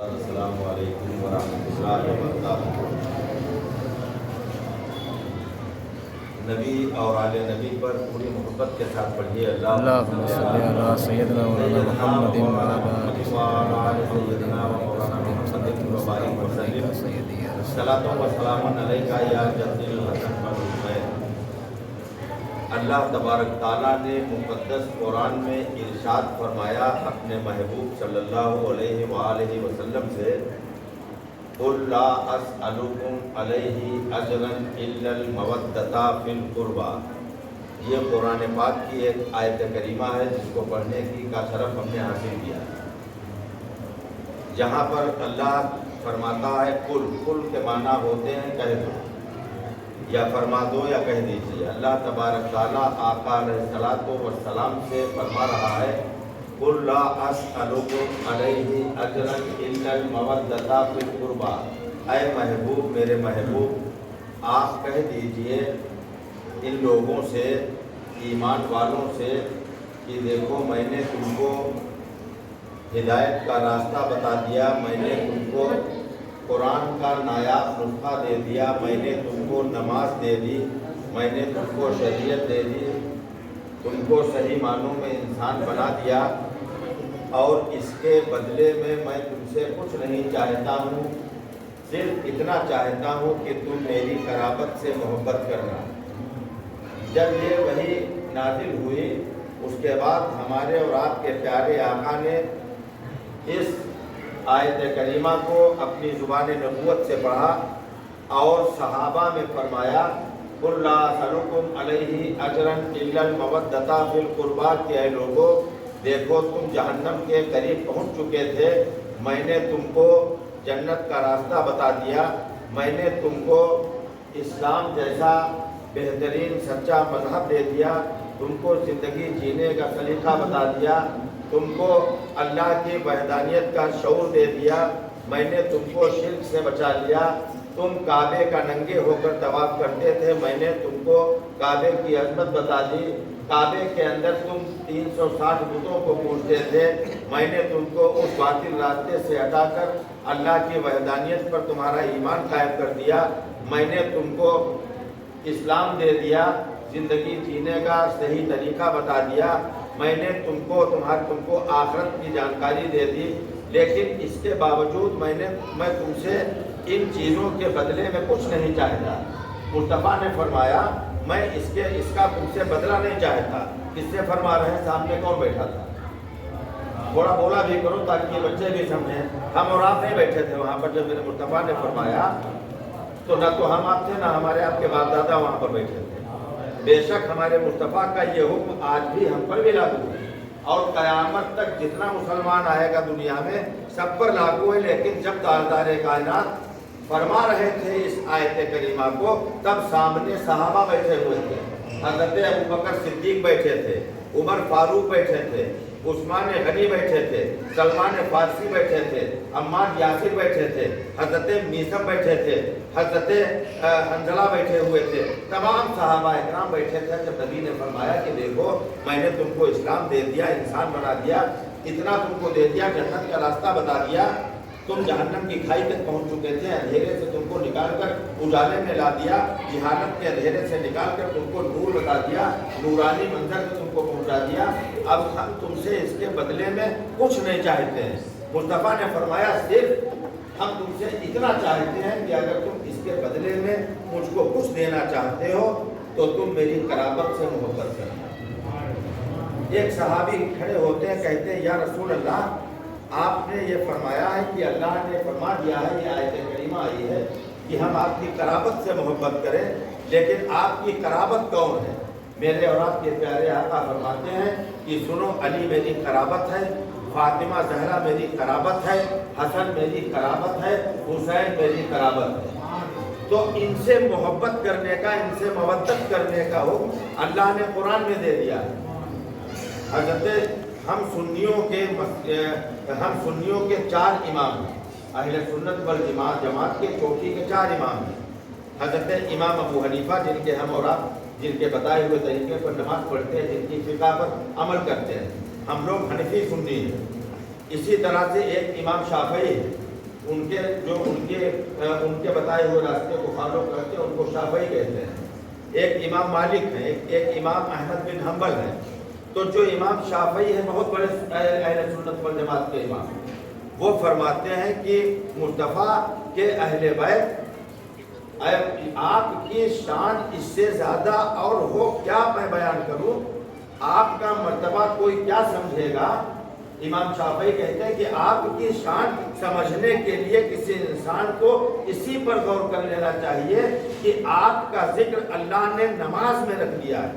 السلام علیکم ورحمۃ اللہ وبرکاتہ۔ نبی اور آل نبی پر پوری محبت کے ساتھ پڑھیے اللہم صلی علی سیدنا مولانا محمد وعلی آل سیدنا و مولانا محمد وبارک وسلم۔ صلاۃ و سلام علیکہ یا جد الحسن والحسین۔ اللہ تبارک تعالیٰ نے مقدس قرآن میں ارشاد فرمایا اپنے محبوب صلی اللہ علیہ وآلہ وسلم سے، قُلْ لَا أَسْأَلُكُمْ عَلَيْهِ أَجْرًا إِلَّا الْمَوَدَّةَ فِي الْقُرْبَى۔ یہ قرآن پاک کی ایک آیت کریمہ ہے جس کو پڑھنے کا شرف ہم نے حاصل کیا ہے، جہاں پر اللہ فرماتا ہے قل کے معنی ہوتے ہیں کہہ دو یا فرما دو یا کہہ دیجیے۔ اللہ تبارک تعالیٰ آقا علیہ الصلوۃ والسلام سے فرما رہا ہے، قُلْ لَا أَسْأَلُكُمْ عَلَيْهِ أَجْرًا إِلَّا الْمَوَدَّةَ فِي الْقُرْبَى۔ اے محبوب، میرے محبوب، آپ کہہ دیجئے ان لوگوں سے، ایمان والوں سے، کہ دیکھو میں نے تم کو ہدایت کا راستہ بتا دیا، میں نے تم کو قرآن کا نایاب نسخہ دے دیا، میں نے تم کو نماز دے دی، میں نے تم کو شریعت دے دی، تم کو صحیح معنوں میں انسان بنا دیا، اور اس کے بدلے میں تم سے کچھ نہیں چاہتا ہوں، صرف اتنا چاہتا ہوں کہ تم میری قرابت سے محبت کرنا۔ جب یہ وحی نازل ہوئی، اس کے بعد ہمارے اور آپ کے پیارے آقا نے اس آیت کریمہ کو اپنی زبان نبوت سے پڑھا اور صحابہ میں فرمایا، قُلْ لَا أَسْأَلُكُمْ عَلَيْهِ أَجْرًا إِلَّا الْمَوَدَّةَ فِي الْقُرْبَى۔ کہ اے لوگو، دیکھو تم جہنم کے قریب پہنچ چکے تھے، میں نے تم کو جنت کا راستہ بتا دیا، میں نے تم کو اسلام جیسا بہترین سچا مذہب دے دیا، تم کو زندگی جینے کا سلیقہ بتا دیا، تم کو اللہ کی وحدانیت کا شعور دے دیا، میں نے تم کو شرک سے بچا لیا، تم کعبے کا ننگے ہو کر طواف کرتے تھے، میں نے تم کو کعبے کی عظمت بتا دی، کعبے کے اندر تم 360 بتوں کو پوجتے تھے، میں نے تم کو اس باطل راستے سے ہٹا کر اللہ کی وحدانیت پر تمہارا ایمان قائم کر دیا، میں نے تم کو اسلام دے دیا، زندگی جینے کا صحیح طریقہ بتا دیا، میں نے تم کو آخرت کی جانکاری دے دی، لیکن اس کے باوجود میں تم سے ان چیزوں کے بدلے میں کچھ نہیں چاہتا۔ مصطفیٰ نے فرمایا، میں اس کا تم سے بدلہ نہیں چاہتا۔ کس سے فرما رہے ہیں؟ سامنے کون بیٹھا تھا؟ تھوڑا بولا بھی کرو تاکہ یہ بچے بھی سمجھیں۔ ہم اور آپ نہیں بیٹھے تھے وہاں پر جب میرے مصطفیٰ نے فرمایا، تو نہ تو ہم آپ تھے نہ ہمارے آپ کے باپ دادا وہاں پر بیٹھے تھے۔ بے شک ہمارے مصطفیٰ کا یہ حکم آج بھی ہم پر بھی لاگو ہے، اور قیامت تک جتنا مسلمان آئے گا دنیا میں سب پر لاگو ہے، لیکن جب تاجدار کائنات فرما رہے تھے اس آیت کریمہ کو، تب سامنے صحابہ بیٹھے ہوئے تھے، حضرت ابوبکر صدیق بیٹھے تھے، عمر فاروق بیٹھے تھے، عثمان غنی بیٹھے تھے، سلمان فارسی بیٹھے تھے، عمار یاسر بیٹھے تھے، حضرت میثم بیٹھے تھے، حضرت حنظلہ بیٹھے ہوئے تھے، تمام صحابہ اکرام بیٹھے تھے۔ جب نبی نے فرمایا کہ دیکھو میں نے تم کو اسلام دے دیا، انسان بنا دیا، اتنا تم کو دے دیا، جنت کا راستہ بتا دیا، تم جہنم کی کھائی تک پہنچ چکے تھے، اندھیرے سے تم کو نکال کر اجالے میں لا دیا، جہالت کے اندھیرے سے نکال کر تم کو نور بتا دیا، نورانی منظر میں تم کو پہنچا دیا، اب ہم تم سے اس کے بدلے میں کچھ نہیں چاہتے ہیں۔ مصطفیٰ نے فرمایا، صرف ہم تم سے اتنا چاہتے ہیں کہ اگر تم اس کے بدلے میں مجھ کو کچھ دینا چاہتے ہو تو تم میری قرابت سے محبت کرنا۔ ایک صحابی کھڑے ہوتے ہیں، کہتے ہیں، یا رسول اللہ، آپ نے یہ فرمایا ہے کہ اللہ نے فرما دیا ہے، یہ آیت کریمہ آئی ہے کہ ہم آپ کی قرابت سے محبت کریں، لیکن آپ کی قرابت کون ہے؟ میرے اور آپ کے پیارے آقا فرماتے ہیں کہ سنو، علی میری قرابت ہے، فاطمہ زہرا میری قرابت ہے، حسن میری قرابت ہے، حسین میری قرابت ہے۔ تو ان سے محبت کرنے کا، ان سے مودت کرنے کا حکم اللہ نے قرآن میں دے دیا۔ حضرت ہم سنیوں کے 4 امام ہیں، اہل سنت والجماعت کے چوٹی کے 4 امام ہیں۔ حضرت امام ابو حنیفہ، جن کے ہم اور آپ جن کے بتائے ہوئے طریقے پر نماز پڑھتے ہیں، جن کی فقہ پر عمل کرتے ہیں، ہم لوگ حنفی سنی ہیں۔ اسی طرح سے ایک امام شافعی ہے، ان کے بتائے ہوئے راستے کو فالو کرتے ہیں ان کو شافعی کہتے ہیں. ایک امام مالک ہیں، ایک امام احمد بن حنبل ہیں. تو جو امام شافعی ہیں بہت بڑے اہل سنت والجماعت کے امام، وہ فرماتے ہیں کہ مصطفیٰ کے اہل بیت آپ کی شان اس سے زیادہ اور ہو کیا میں بیان کروں، آپ کا مرتبہ کوئی کیا سمجھے گا. امام شافعی کہتے ہیں کہ آپ کی شان سمجھنے کے لیے کسی انسان کو اسی پر غور کر لینا چاہیے کہ آپ کا ذکر اللہ نے نماز میں رکھ دیا ہے.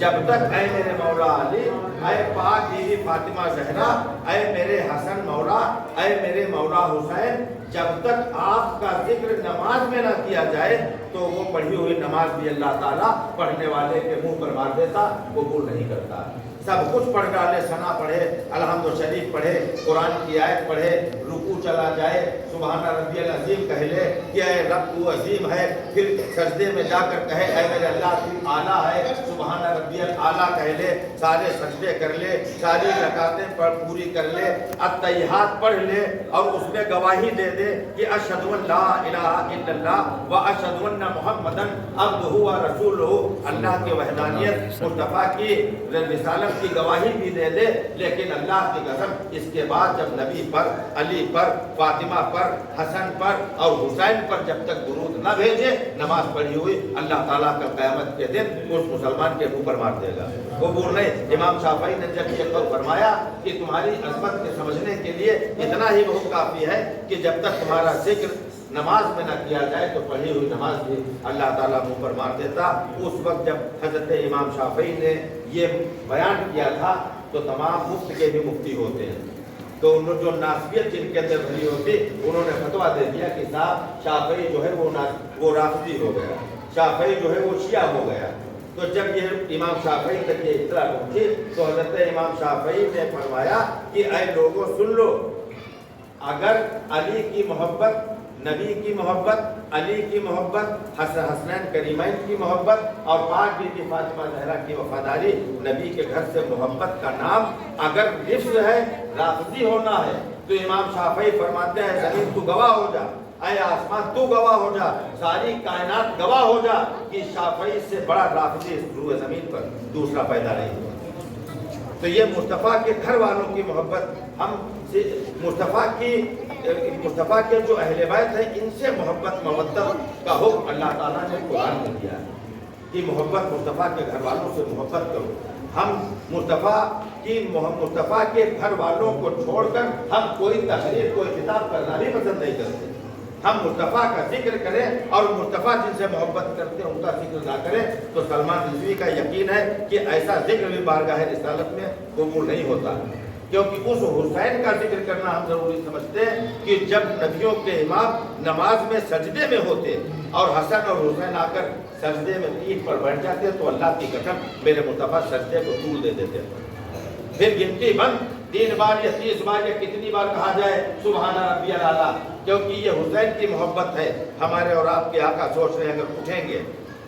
جب تک اے میرے مولا علی، اے پاک بیوی فاطمہ زہرا، اے میرے حسن مولا، اے میرے مولا حسین، جب تک آپ کا ذکر نماز میں نہ کیا جائے تو وہ پڑھی ہوئی نماز بھی اللہ تعالیٰ پڑھنے والے کے منہ پر مار دیتا، قبول نہیں کرتا. سب کچھ پڑھ ڈالے، ثنا پڑھے، الحمد شریف پڑھے، قرآن کی آیت پڑھے، رکوع چلا جائے، سبحان ربی العظیم کہہ لے کہ اے رب تو عظیم ہے، پھر سجدے میں جا کر کہے اے میرے اللہ تو اعلیٰ ہے، سبحان ربی الاعلیٰ کہہ لے، سارے سجدے کر لے، ساری رکعتیں پوری کر لے، التحیات پڑھ لے اور اس میں گواہی دے دے کہ اشہد ان لا الہ الا اللہ و اشہد ان محمدا عبدہ و رسولہ، اللہ کی وحدانیت، مصطفیٰ کی رسالت کی گواہی بھی دے دے. لیکن اللہ کی قسم اس کے بعد جب نبی پر، علی پر، فاطمہ پر، حسن پر اور حسین پر جب تک درود نہ بھیجے، نماز پڑھی ہوئی اللہ تعالیٰ کا قیامت کے دن اس مسلمان کے منہ پر مار دے گا. قبول نہیں. امام شافعی نے جب یہ قول فرمایا کہ تمہاری عظمت کے سمجھنے کے لیے اتنا ہی بہت کافی ہے کہ جب تک تمہارا ذکر نماز میں نہ کیا جائے تو پڑھی ہوئی نماز بھی اللہ تعالیٰ منہ پر مار دیتا. اس وقت جب حضرت امام شافعی نے یہ بیان کیا تھا تو تمام مفت کے بھی مفتی ہوتے ہیں، تو انہوں جو ناسبیت جن کے اندر بھری ہوتی انہوں نے فتویٰ دے دیا کہ صاحب شافعی جو ہے وہ رافضی ہو گیا، شافعی جو ہے وہ شیعہ ہو گیا. تو جب یہ امام شافعی تک یہ اطلاع پہنچی تو حضرت امام شافعی نے فرمایا کہ اے لوگوں سن لو، اگر علی کی محبت، نبی کی محبت، علی کی محبت، حسنین کریمین کی محبت اور پاک بی بی فاطمہ زہرا کی وفاداری، نبی کے گھر سے محبت کا نام اگر لفظ ہے، رافضی ہونا ہے، تو امام شافعی فرماتے ہیں زمین تو گواہ ہو جا، اے آسمان تو گواہ ہو جا، ساری کائنات گواہ ہو جا کہ شافعی سے بڑا رافضی اس روئے زمین پر دوسرا پیدا نہیں ہوا. تو یہ مصطفیٰ کے گھر والوں کی محبت، ہم مصطفیٰ کے جو اہل بیت ہیں ان سے محبت مودت کا حکم اللہ تعالیٰ نے قرآن میں دیا ہے کہ محبت مصطفیٰ کے گھر والوں سے محبت کرو. ہم مصطفیٰ کے گھر والوں کو چھوڑ کر ہم کوئی تحریر، کوئی کتاب کرنا بھی پسند نہیں کرتے. ہم مصطفیٰ کا ذکر کریں اور مصطفیٰ جن سے محبت کرتے ہیں ان کا ذکر نہ کریں تو سلمان رضوی کا یقین ہے کہ ایسا ذکر بھی بارگاہ رسالت میں قبول نہیں ہوتا. کیونکہ اس حسین کا ذکر کرنا ہم ضروری سمجھتے ہیں کہ جب نبیوں کے امام نماز میں سجدے میں ہوتے اور حسن اور حسین آ کر سجدے میں پیٹھ پر بیٹھ جاتے تو اللہ کی قسم میرے مصطفیٰ سجدے کو طول دے دیتے. پھر گنتی بند 3 بار یا 30 بار یا کتنی بار کہا جائے سبحان ربی الاعلیٰ، کیونکہ یہ حسین کی محبت ہے. ہمارے اور آپ کے آقا سوچ رہے ہیں اگر اٹھیں گے،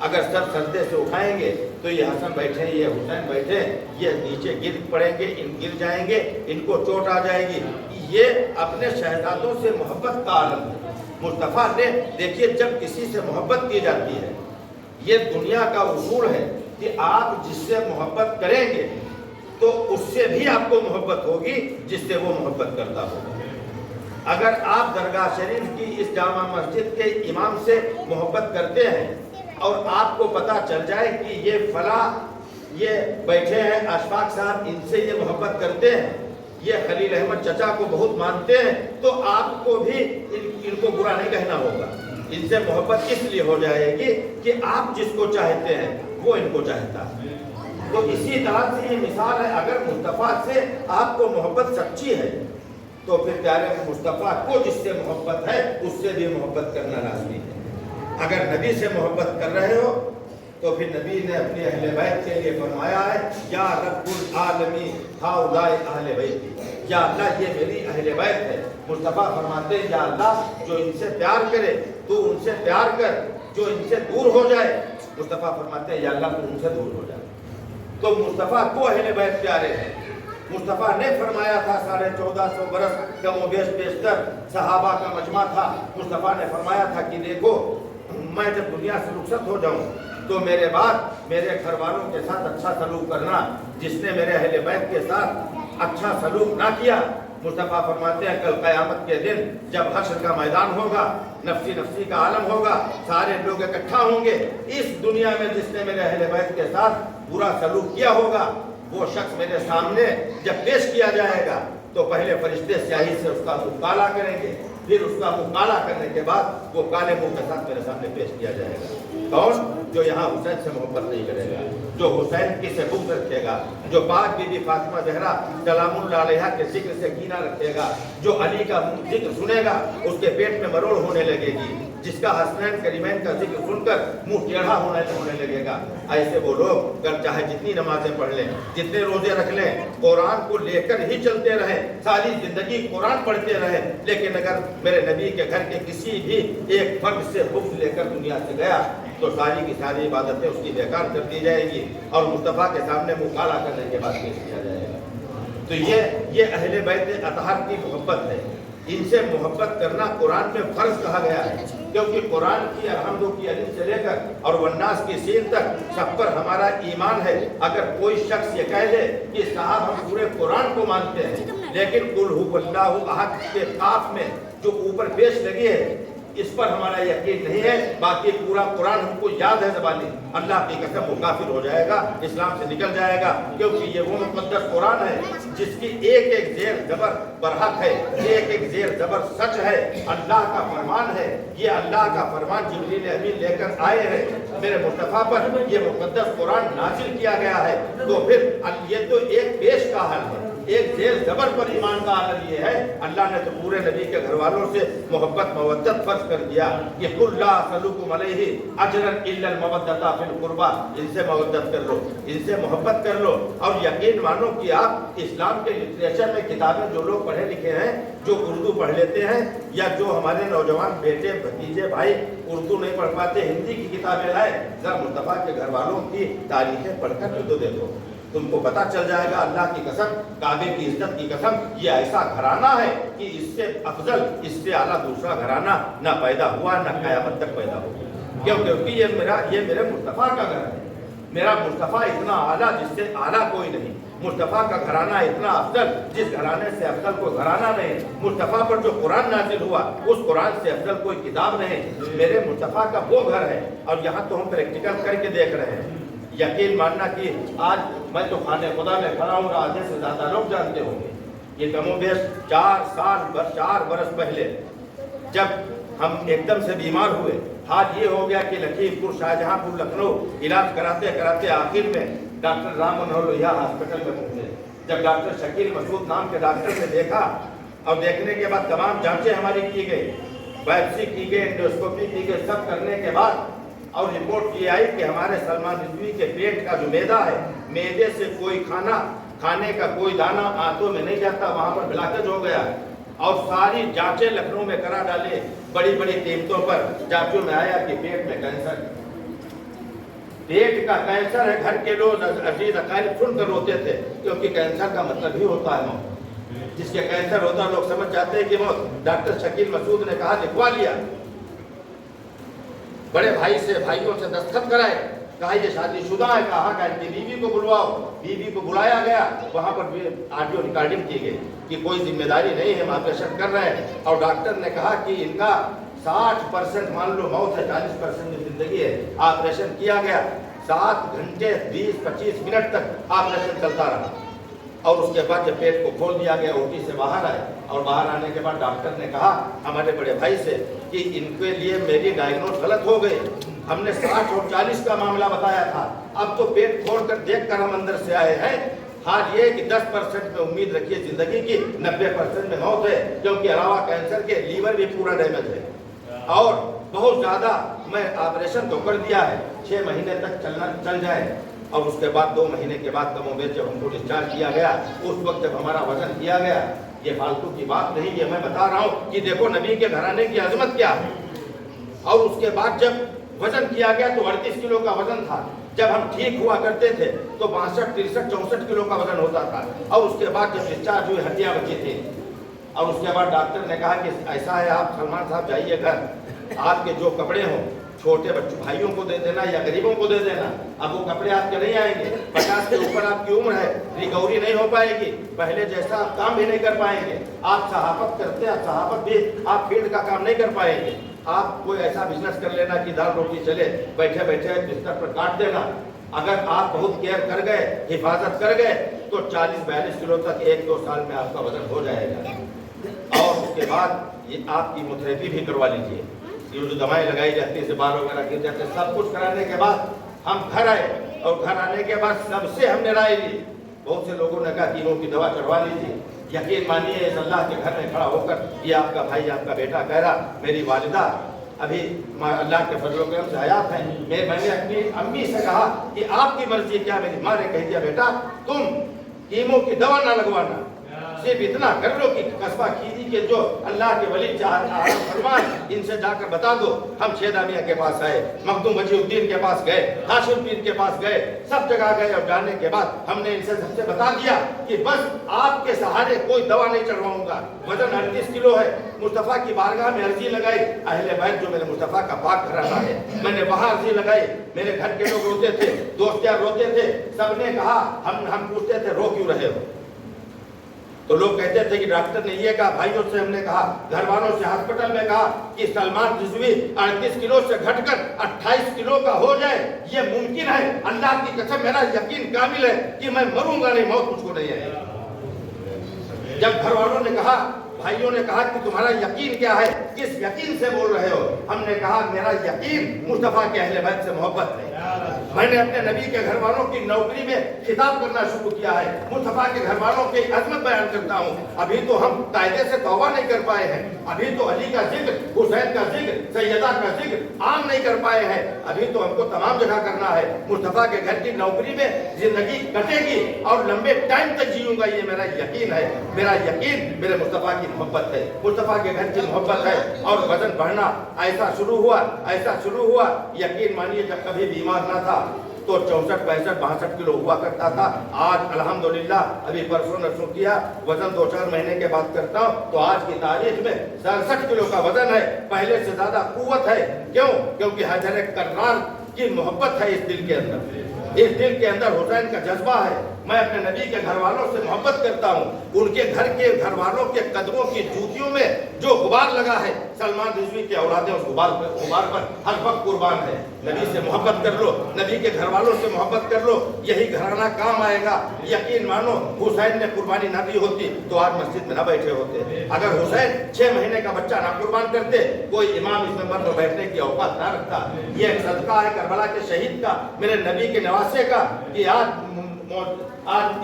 اگر سب سجدے سے اٹھائیں گے تو یہ حسن بیٹھے، یہ حسین بیٹھے، یہ نیچے گر پڑیں گے، گر جائیں گے، ان کو چوٹ آ جائے گی. یہ اپنے شہزادوں سے محبت کا عالم ہے. مصطفیٰ نے دیکھیے جب کسی سے محبت کی جاتی ہے، یہ دنیا کا اصول ہے کہ آپ جس سے محبت کریں گے تو اس سے بھی آپ کو محبت ہوگی جس سے وہ محبت کرتا ہوگا. اگر آپ درگاہ شریف کی اس جامع مسجد کے امام سے محبت کرتے ہیں اور آپ کو پتہ چل جائے کہ یہ فلاں یہ بیٹھے ہیں اشفاق صاحب، ان سے یہ محبت کرتے ہیں، یہ خلیل احمد چچا کو بہت مانتے ہیں، تو آپ کو بھی ان کو برا نہیں کہنا ہوگا. ان سے محبت اس لیے ہو جائے گی کہ آپ جس کو چاہتے ہیں وہ ان کو چاہتا ہے. تو اسی طرح سے یہ مثال ہے، اگر مصطفیٰ سے آپ کو محبت سچی ہے تو پھر پیارے مصطفیٰ کو جس سے محبت ہے اس سے بھی محبت کرنا لازمی ہے. اگر نبی سے محبت کر رہے ہو تو پھر نبی نے اپنے اہل بیت کے لیے فرمایا ہے یا رب العالمین ہؤلاء اہل بیت، یا اللہ یہ میری اہل بیت ہے. مصطفیٰ فرماتے ہیں یا اللہ جو ان سے پیار کرے تو ان سے پیار کر، جو ان سے دور ہو جائے مصطفیٰ فرماتے ہیں یا اللہ تو ان سے دور ہو جائے. تو مصطفیٰ کو اہل بیت پیارے ہیں. मुस्तफ़ा ने फरमाया था 1450 बरस कम बेश बेशतर सहाबा का मजमा था। मुस्तफ़ा ने फरमाया था कि देखो मैं जब दुनिया से रुखसत हो जाऊं तो मेरे बाद मेरे घर वालों के साथ अच्छा सलूक करना, जिसने मेरे अहले बैत के साथ अच्छा सलूक ना किया, मुस्तफ़ा फरमाते हैं कल क़यामत के दिन जब हश्र का मैदान होगा, नफ्सी नफ्सी का आलम होगा, सारे लोग इकट्ठा होंगे, इस दुनिया में जिसने मेरे अहले बैत के साथ बुरा सलूक किया होगा वो शख्स मेरे सामने जब पेश किया जाएगा तो पहले फरिश्ते स्याही से उसका मुंह काला करेंगे, फिर उसका मुंह काला करने के बाद वो काले मुंह के साथ मेरे सामने पेश किया जाएगा। कौन? जो यहाँ हुसैन से मोहब्बत नहीं करेगा, जो हुसैन की से बुग़्ज़ रखेगा, जो पाक बीबी फातिमा ज़हरा सलामुल्लाह अलैहा के जिक्र से कीना रखेगा, जो अली का जिक्र सुनेगा उसके पेट में मरोड़ होने लगेगी, जिसका हसनैन करीमैन का जिक्र सुनकर मुंह टेढ़ा होने लगेगा। ऐसे वो लोग कर चाहे जितनी नमाजें पढ़ लें, जितने रोजे रख लें, कुरान को लेकर ही चलते रहे, सारी जिंदगी कुरान पढ़ते रहे, लेकिन अगर मेरे नबी के घर के किसी भी एक फर्द से बुग़्ज़ लेकर दुनिया से गया तो सारी की सारी इबादतें उसकी बेकार कर दी जाएगी और मुस्तफ़ा के सामने मुँह काला करने के बाद पेश किया जाएगा। तो ये अहले बैत अतहर की मोहब्बत है। इनसे मोहब्बत करना कुरान में फर्ज कहा गया है, क्योंकि कुरान की अहमदो की अली से लेकर और वन्नास की सीन तक सब पर हमारा ईमान है। अगर कोई शख्स ये कह दे कि साहब हम पूरे कुरान को मानते हैं, लेकिन कुल हुवल्लाहु अहद के काफ में जो ऊपर पेश लगी है इस पर हमारा यकीन नहीं है, बाकी पूरा कुरान हमको याद है ज़बानी, अल्लाह की कसम वो काफिर हो जाएगा, इस्लाम से निकल जाएगा, क्योंकि ये वो मुक़द्दस कुरान है जिसकी एक एक ज़ेर ज़बर बरहक है, एक एक ज़ेर ज़बर सच है, अल्लाह का फरमान है। ये अल्लाह का फरमान जिब्रील अमीन लेकर आए हैं मेरे मुस्तफ़ा पर, ये मुक़द्दस कुरान नाज़िल किया गया है। तो फिर ये तो एक पेश का हल है, एक ज़ेर ज़बर पर ईमान का आलम ये है, अल्लाह ने तो पूरे नबी के घर वालों से मोहब्बत मवद्दत फर्ज कर दिया कि कुल ला असलुकुम अलैहि अजरन इल्लल मवद्दता फिल कुर्बा, इनसे मवद्दत कर लो, इनसे मोहब्बत कर लो। और यकीन मानो कि आप इस्लाम के लिटरेचर में किताबें जो लोग पढ़े लिखे हैं, जो उर्दू पढ़ लेते हैं, या जो हमारे नौजवान बेटे भतीजे भाई उर्दू नहीं पढ़ पाते, हिंदी की किताबें लाए, जरा मुस्तफ़ा के घर वालों की तारीखें पढ़कर भी तो देखो, तुमको पता चल जाएगा अल्लाह की कसम, काबे की इज्जत की कसम, ये ऐसा घराना है कि इससे अफजल, इससे आला दूसरा घराना ना पैदा हुआ, ना क़यामत तक पैदा होगा। क्योंकि ये मेरे मुस्तफ़ा का घर है, मेरा मुस्तफ़ा इतना आला जिससे आला कोई नहीं, मुस्तफ़ा का घराना इतना अफजल जिस घराने से अफजल कोई घराना नहीं, मुस्तफ़ा पर जो कुरान नाज़िल हुआ उस कुरान से अफजल कोई किताब नहीं, मेरे मुस्तफ़ा का वो घर है। और यहाँ तो हम प्रैक्टिकल करके देख रहे हैं। यकीन मानना कि आज मैं तो खाने खुदा में खड़ा हूँ, आधे से ज़्यादा लोग जानते होंगे, ये कमोबेश 4 बरस पहले जब हम एकदम से बीमार हुए, हाल ये हो गया कि लखीमपुर, शाहजहांपुर, लखनऊ इलाज कराते कराते आखिर में डॉक्टर राम मनोहर लोहिया हॉस्पिटल में पहुँचे। जब डॉक्टर शकील मसूद नाम के डॉक्टर ने देखा और देखने के बाद तमाम जांचें हमारी की गई, बायोप्सी की गई, एंडोस्कोपी की गई, सब करने के बाद और रिपोर्ट ये आई कि हमारे सलमान रिजवी के पेट का जो मैदा है, मैदे से कोई खाना खाने का कोई दाना आंतों में नहीं जाता, वहाँ पर ब्लॉकेज हो गया। और सारी जांचें लखनऊ में करा डाले, बड़ी बड़ी कीमतों पर जांचों में आया कि पेट में कैंसर, पेट का कैंसर है। घर के लोग अजीज अकारिब सुनकर रोते थे, क्योंकि कैंसर का मतलब ही होता है मौत। जिसके कैंसर होता है लोग समझ जाते हैं कि मौत। डॉक्टर शकील मसूद ने कहा लिखवा लिया, बड़े भाई से भाइयों से दस्तखत कराए, कहा ये शादीशुदा है, कहा कि इनकी बीवी को बुलवाओ। बीवी को बुलाया गया, वहाँ पर भी ऑडियो रिकॉर्डिंग की गई कि कोई जिम्मेदारी नहीं है, हम ऑपरेशन कर रहे हैं। और डॉक्टर ने कहा कि इनका 60% मान लो मौत है, 40% में जिंदगी है। ऑपरेशन किया गया, 7 घंटे 20-25 मिनट तक ऑपरेशन चलता रहा। और उसके बाद जब पेट को खोल दिया गया, ओटी से बाहर आए, और बाहर आने के बाद डॉक्टर ने कहा हमारे बड़े भाई से कि इनके लिए मेरी डायग्नोज गलत हो गई, हमने 60 और 40 का मामला बताया था, अब तो पेट खोल कर देख कर हम अंदर से आए हैं। हाल ये कि 10% में उम्मीद रखिए जिंदगी की, 90% में मौत है, क्योंकि अलावा कैंसर के लीवर भी पूरा डैमेज है। और बहुत ज़्यादा मैं ऑपरेशन तो कर दिया है, 6 महीने तक चल जाए। और उसके बाद 2 महीने के बाद कमोबेश जब हमको डिस्चार्ज किया गया, उस वक्त जब हमारा वजन किया गया, ये फालतू की बात नहीं, ये मैं बता रहा हूँ कि देखो नबी के घराने की अजमत क्या है। और उसके बाद जब वजन किया गया तो 38 किलो का वजन था। जब हम ठीक हुआ करते थे तो 62, 63, 64 किलो का वजन होता था, और उसके बाद जब डिस्चार्ज हुए हड्डियां बची थी, और उसके बाद डॉक्टर ने कहा कि ऐसा है, आप सलमान साहब जाइए घर, आपके जो कपड़े हों छोटे बच्चों भाइयों को दे देना या गरीबों को दे देना। अब वो कपड़े आपके नहीं आएंगे, 50 के ऊपर आपकी उम्र है, रिकवरी नहीं हो पाएगी, पहले जैसा आप काम भी नहीं कर पाएंगे। आप सहाफत करते हैं, सहाफत भी आप फील्ड का काम नहीं कर पाएंगे। आप कोई ऐसा बिजनेस कर लेना कि दाल रोटी चले, बैठे बैठे बिस्तर पर काट देना। अगर आप बहुत केयर कर गए, हिफाजत कर गए, तो 40-42 किलो तक 1-2 साल में आपका वजन हो जाएगा। और उसके बाद ये आप कीमोथेरेपी भी करवा लीजिए, ये जो दवाएं लगाई जाती है, बाल वगैरह गिर जाते हैं, सब कुछ कराने के बाद हम घर आए, और घर आने के बाद सबसे हमने राय ली। बहुत से लोगों ने कहा कीमो की दवा चढ़वा लीजिए। यकीन मानिए, इस अल्लाह के घर में खड़ा होकर ये आपका भाई, आपका बेटा कह रहा, मेरी वालिदा अभी अल्लाह के फजल करम से हयात है। मैंने अपनी अम्मी से कहा कि आपकी मर्जी क्या। मेरी माँ ने कह दिया, बेटा तुम कीमो की दवा ना लगवाना, सिर्फ इतना कर लो कि कस्बा खीरी के जो अल्लाह के वली फरमान, इनसे जाकर बता दो। हम शेदा मियाँ के पास आए, मखदूम वजीउद्दीन के पास गए, हाशिम पीर के पास गए, सब जगह गए, और जाने के बाद हमने इनसे सबसे बता दिया कि बस आपके सहारे कोई दवा नहीं चढ़वाऊंगा। वजन 38 किलो है। मुस्तफ़ा की बारगाह में अर्जी लगाई, अहले बैत जो मेरे मुस्तफ़ा का पाक घराना है, मैंने वहाँ अर्जी लगाई। मेरे घर के लोग रोते थे, दोस्त यार रोते थे, सबने कहा, हम पूछते थे रो क्यों रहे हो, तो लोग कहते थे कि डॉक्टर ने ये कहा। भाइयों से हमने कहा, घर वालों से हॉस्पिटल में कहा कि सलमान रिजवी 38 किलो से घटकर 28 किलो का हो जाए, ये मुमकिन है। अल्लाह की कसम, मेरा यकीन कामिल है कि मैं मरूंगा नहीं, मौत मुझको नहीं आएगी। जब घर वालों ने कहा, भाइयों ने कहा कि तुम्हारा यकीन क्या है, किस यकीन से बोल रहे हो, हमने कहा मेरा यकीन मुस्तफ़ा के अहले बैत से मोहब्बत है। मैंने अपने नबी के घर वालों की नौकरी में खिताब करना शुरू किया है, मुस्तफ़ा के घर वालों की अजमत बयान करता हूँ। अभी तो हम कायदे से तौबा नहीं कर पाए हैं, अभी तो अली का जिक्र, हुसैन का जिक्र, सैयदा का जिक्र आम नहीं कर पाए हैं। अभी तो हमको तमाम जगह करना है। मुस्तफ़ा के घर की नौकरी में जिंदगी कटेगी और लंबे टाइम तक जीऊंगा, ये मेरा यकीन है। मेरा यकीन मेरे मुस्तफ़ा की मोहब्बत है, मुस्तफ़ा के घर की मोहब्बत है। और वजन बढ़ना ऐसा शुरू हुआ, यकीन मानिए, जब कभी बीमार ना था तो 64, 65, 62 किलो हुआ करता था। आज अल्हम्दुलिल्लाह, अभी परसों नसों किया, वजन 2-4 महीने के बाद करता हूँ, तो आज की तारीख में 67 किलो का वजन है। पहले से ज्यादा कुव्वत है। क्यों? क्योंकि हजर कर्रार की मोहब्बत है इस दिल के अंदर। इस दिल के अंदर हुसैन का जज्बा है। मैं अपने नबी के घर वालों से मोहब्बत करता हूँ। उनके घर के घर वालों के कदमों की जूतियों में जो गुबार लगा है, सलमान रिजवी के औलादे उस गुबार पर हर वक्त कुर्बान है। नबी से मोहब्बत कर लो, नबी के घर वालों से मोहब्बत कर लो, यही घराना काम आएगा। यकीन मानो, हुसैन ने कुर्बानी ना दी होती तो आज मस्जिद में ना बैठे होते। अगर हुसैन 6 महीने का बच्चा ना कुर्बान करते, कोई इमाम इस नंबर पर बैठने की औकात ना रखता। ये एक सदका है करबला के शहीद का, मेरे नबी के नवासे का, कि आज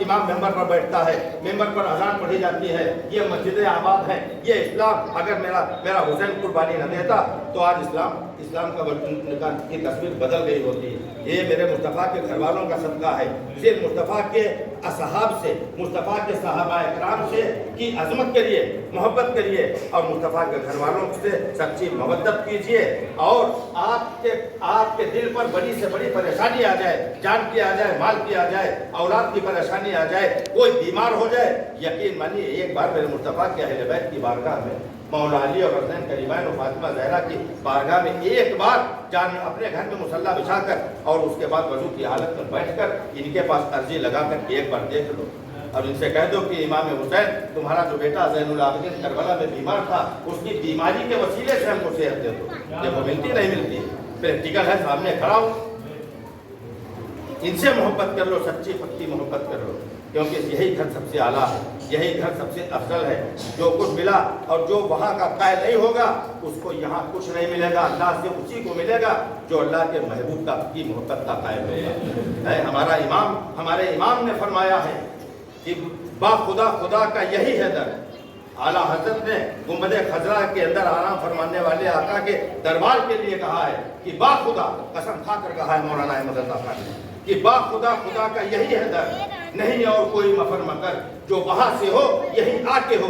इमाम मेंबर पर बैठता है, मेंबर पर अजान पढ़ी जाती है। ये मस्जिद आबाद है, ये इस्लाम। अगर मेरा हुसैन कुर्बानी न देता तो आज इस्लाम की तस्वीर बदल गई होती। ये मेरे मुस्तफ़ा के घर वालों का सदका है। सिर्फ मुस्तफ़ा के असहाब से, मुस्तफ़ा के सहाबा इकराम से की अजमत करिए, मोहब्बत करिए, और मुस्तफ़ा के घर वालों से सच्ची मोहब्बत कीजिए। और आपके दिल पर बड़ी से बड़ी परेशानी आ जाए, जान की आ जाए, माल की आ जाए, औलाद की परेशानी आ जाए, कोई बीमार हो जाए, यकीन मानिए, एक बार मेरे मुस्तफ़ा के अहले बैत की बारगाह में, मौला अली और हसनैन करीमैन और फातिमा ज़हरा की बारगाह में एक बार जान अपने घर में मुसल्ला बिछाकर और उसके बाद वजू की हालत में बैठकर इनके पास अर्जी लगाकर एक बार देख लो, और इनसे कह दो कि इमाम हुसैन, तुम्हारा जो बेटा ज़ैनुल आबिदीन करबला में बीमार था, उसकी बीमारी के वसीले से हमको सेहत दे दो। देखो मिलती नहीं मिलती, प्रैक्टिकल है, सामने खड़ा हूँ। इनसे मोहब्बत कर लो, सच्ची पक्की मोहब्बत कर लो, क्योंकि यही घर सबसे आला है, यही घर सबसे अफजल है। जो कुछ मिला और जो वहाँ का कायल नहीं होगा उसको यहाँ कुछ नहीं मिलेगा। अल्लाह से उसी को मिलेगा जो अल्लाह के महबूब की मोहब्बत का कायल होगा। हमारे इमाम ने फरमाया है कि बाखुदा खुदा का यही है दर। आला हजरत ने गुंबदे खजरा के अंदर आराम फरमाने वाले आका के दरबार के लिए कहा है कि बाखुदा, कसम खाकर कहा है मौलाना अहमद अल्लाह खान ने कि बाखुदा खुदा का यही है दर, नहीं और कोई मफर मकर, जो वहां से हो यही आके हो,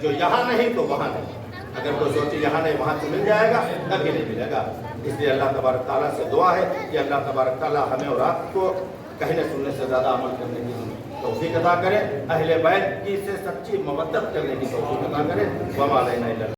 जो यहाँ नहीं तो वहां नहीं। اگر کوئی سوچے یہاں نہیں وہاں سے مل جائے گا، کبھی نہیں ملے گا. اس لیے اللہ تبارک تعالیٰ سے دعا ہے کہ اللہ تبارک تعالیٰ ہمیں اور آپ کو کہنے سننے سے زیادہ عمل کرنے کی توفیق عطا کرے، اہل بیت کی سے سچی محبت کرنے کی توفیق عطا کرے. وما علینا الا